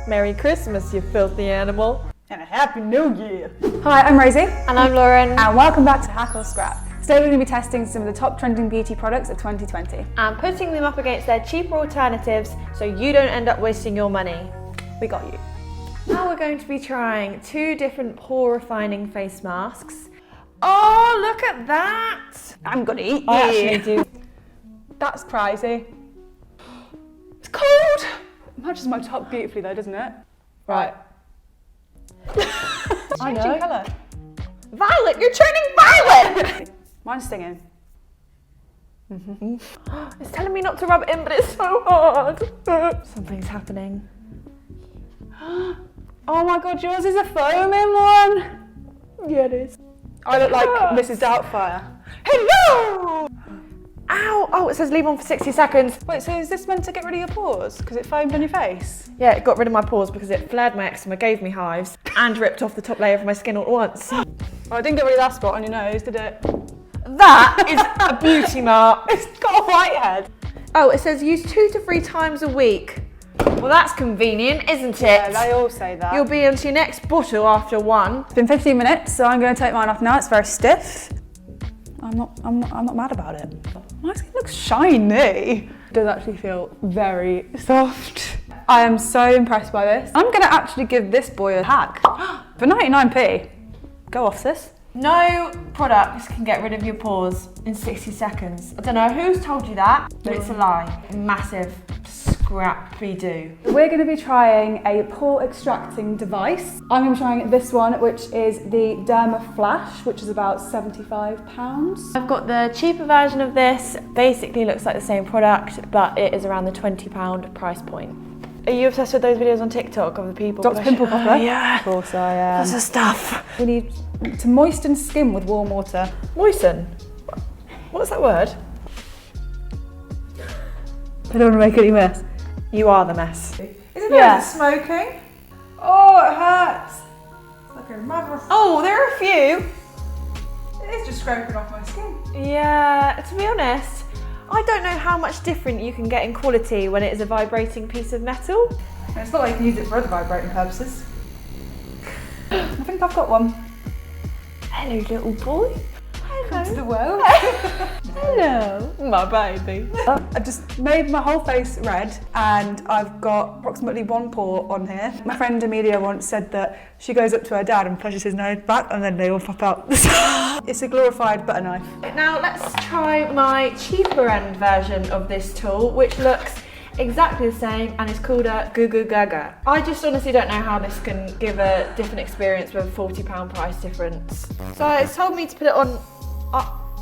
Merry Christmas, you filthy animal. And a Happy New Year. Hi, I'm Rosie. And I'm Lauren. And welcome back to Hack or Scrap. Today we're going to be testing some of the top trending beauty products of 2020. And putting them up against their cheaper alternatives so you don't end up wasting your money. We got you. Now we're going to be trying 2 different pore refining face masks. Oh, look at that! I'm going to eat you. I actually do. That's crazy. It's cold! It matches my top beautifully though, doesn't it? Right. I know. Colour. Violet, you're turning violet! Mine's stinging. It's telling me not to rub it in, but it's so hard. Something's happening. Oh my god, yours is a foaming one. Yeah, it is. I look like Mrs. Doubtfire. Hello! Ow! Oh, it says leave on for 60 seconds. Wait, so is this meant to get rid of your pores? Because it foamed on your face? Yeah, it got rid of my pores because it flared my eczema, gave me hives, and ripped off the top layer of my skin all at once. Oh, I didn't get rid of that spot on your nose, did it? That is a beauty mark. It's got a whitehead. Oh, it says use 2 to 3 times a week. Well, that's convenient, isn't it? Yeah, they all say that. You'll be onto your next bottle after 1. It's been 15 minutes, so I'm going to take mine off now. It's very stiff. I'm not mad about it. My skin looks shiny. It does actually feel very soft. I am so impressed by this. I'm going to actually give this boy a hack. For 99p. Go off, sis. No products can get rid of your pores in 60 seconds. I don't know who's told you that, but it's a lie. Massive scrappy-doo. We're going to be trying a pore extracting device. I'm going to be trying this one, which is the Derma Flash, which is about £75. I've got the cheaper version of this. Basically looks like the same product, but it is around the £20 price point. Are you obsessed with those videos on TikTok of the people? Dr. Pimple Popper? Yeah. Of course I am. That's the stuff. We need to moisten skin with warm water. Moisten? What's that word? I don't want to make any mess. You are the mess. Isn't there smoking? Oh, it hurts. It's like a mother. Oh, there are a few. It is just scraping off my skin. Yeah, to be honest, I don't know how much different you can get in quality when it is a vibrating piece of metal. And it's not like you can use it for other vibrating purposes. I think I've got one. Hello, little boy. Come to the world. Hello, my baby. I've just made my whole face red and I've got approximately 1 pore on here. My friend Amelia once said that she goes up to her dad and pushes his nose back and then they all pop out. It's a glorified butter knife. Now let's try my cheaper end version of this tool, which looks exactly the same and is called a Goo Goo Gaga. I just honestly don't know how this can give a different experience with a £40 price difference. So it's told me to put it on.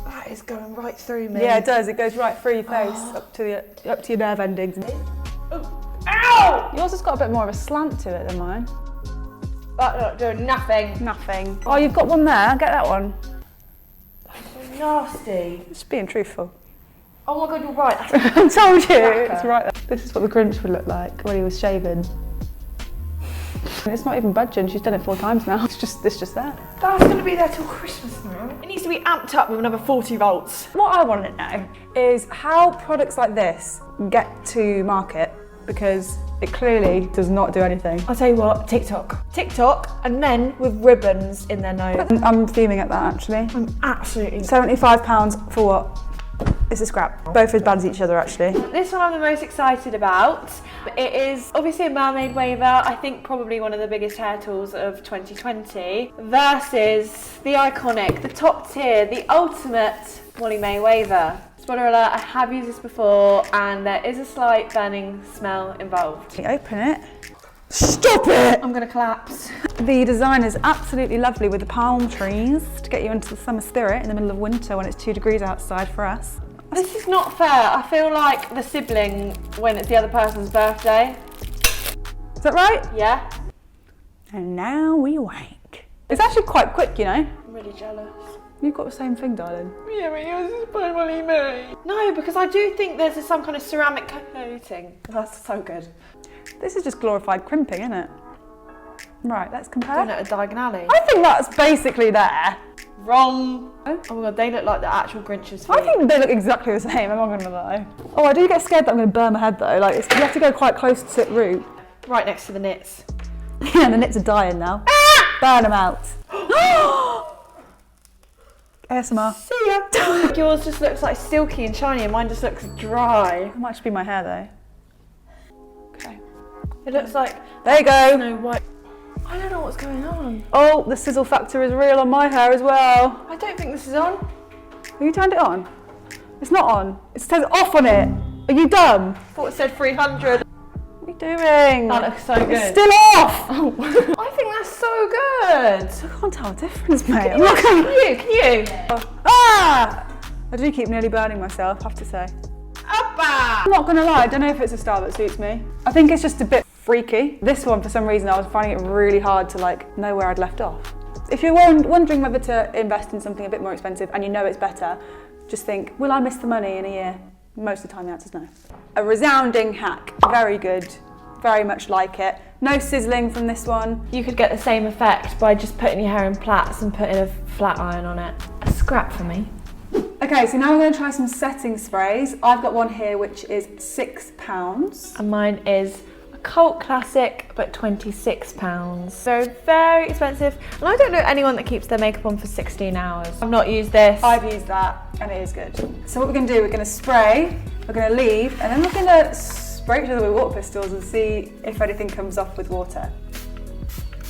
That is going right through me. Yeah, it does. It goes right through your face, up to your nerve endings. Ow! Yours has got a bit more of a slant to it than mine. That's not doing nothing. Nothing. Oh, you've got one there. Get that one. That's so nasty. Just being truthful. Oh my god, you're right. I told you. It's right there. This is what the Grinch would look like when he was shaving. It's not even budging. She's done it 4 times now. It's just there. That's going to be there till Christmas now. It needs to be amped up with another 40 volts. What I want to know is how products like this get to market, because it clearly does not do anything. I'll tell you what, TikTok and men with ribbons in their nose. I'm fuming at that actually. I'm absolutely... £75 for what? It's a scrap. Both as bad as each other actually. This one I'm the most excited about. It is obviously a Mermaid Waiver, I think probably one of the biggest hair tools of 2020, versus the iconic, the top tier, the ultimate Molly May Waiver. Spoiler alert, I have used this before and there is a slight burning smell involved. Open it. Stop it! I'm gonna collapse. The design is absolutely lovely with the palm trees to get you into the summer spirit in the middle of winter when it's 2 degrees outside for us. This is not fair. I feel like the sibling when it's the other person's birthday. Is that right? Yeah. And now we wank. It's actually quite quick, you know. I'm really jealous. You've got the same thing, darling. Yeah, but yours is by Molly May. No, because I do think there's some kind of ceramic coating. That's so good. This is just glorified crimping, isn't it? Right, let's compare. Doing it a diagonally. I think that's basically there. Wrong. Oh my god, they look like the actual Grinch's feet. I think they look exactly the same, I'm not gonna lie. Oh, I do get scared that I'm gonna burn my head though. Like, you have to go quite close to root. Right next to the knits. Yeah, the knits are dying now. Burn them out. ASMR. See ya. Yours just looks like silky and shiny and mine just looks dry. It might just be my hair though. Okay. It looks like There you go. Snow White. I don't know what's going on. Oh, the sizzle factor is real on my hair as well. I don't think this is on. Have you turned it on? It's not on. It says off on it. Are you dumb? Thought it said 300. What are you doing? That looks so good. It's still off! I think that's so good. I can't tell the difference, mate. I'm Can not gonna... you? Ah! I do keep nearly burning myself, I have to say. Abba! I'm not gonna lie, I don't know if it's a style that suits me. I think it's just a bit freaky. This one, for some reason, I was finding it really hard to like know where I'd left off. If you're wondering whether to invest in something a bit more expensive and you know it's better, just think, will I miss the money in a year? Most of the time the answer's no. A resounding hack, very good, very much like it. No sizzling from this one. You could get the same effect by just putting your hair in plaits and putting a flat iron on it. A scrap for me. Okay, so now we're going to try some setting sprays. I've got one here which is £6. And mine is a cult classic, but £26. So very expensive. And I don't know anyone that keeps their makeup on for 16 hours. I've not used this. I've used that and it is good. So what we're going to do, we're going to spray, we're going to leave, and then we're going to spray each other with water pistols and see if anything comes off with water.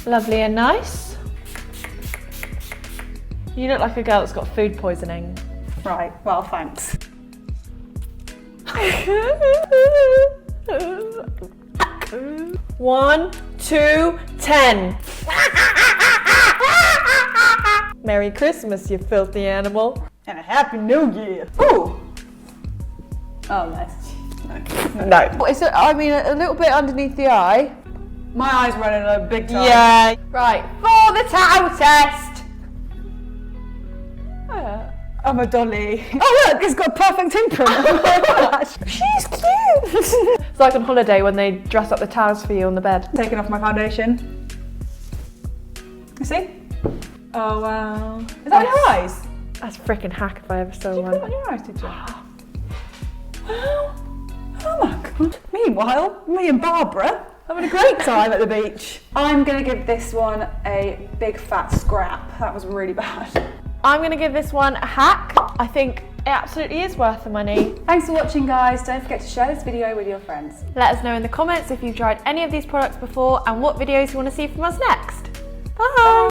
Lovely and nice. You look like a girl that's got food poisoning. Right, well, thanks. 1, 2, 10. Merry Christmas, you filthy animal. And a Happy New Year. Ooh. Oh, nice. No. It's I mean, a little bit underneath the eye. My eye's running a big time. Yeah. Right, for the tattoo test. I'm a dolly. Oh look, it's got a perfect imprint. Oh my gosh. She's cute. It's like on holiday when they dress up the towels for you on the bed. Taking off my foundation. You see? Oh wow. Is that on your eyes? That's freaking hack if I ever saw Did you put it on one. your eyes, did you? Wow. Oh my god. Meanwhile, me and Barbara having a great time at the beach. I'm gonna give this one a big fat scrap. That was really bad. I'm going to give this one a hack. I think it absolutely is worth the money. Thanks for watching, guys. Don't forget to share this video with your friends. Let us know in the comments if you've tried any of these products before and what videos you want to see from us next. Bye!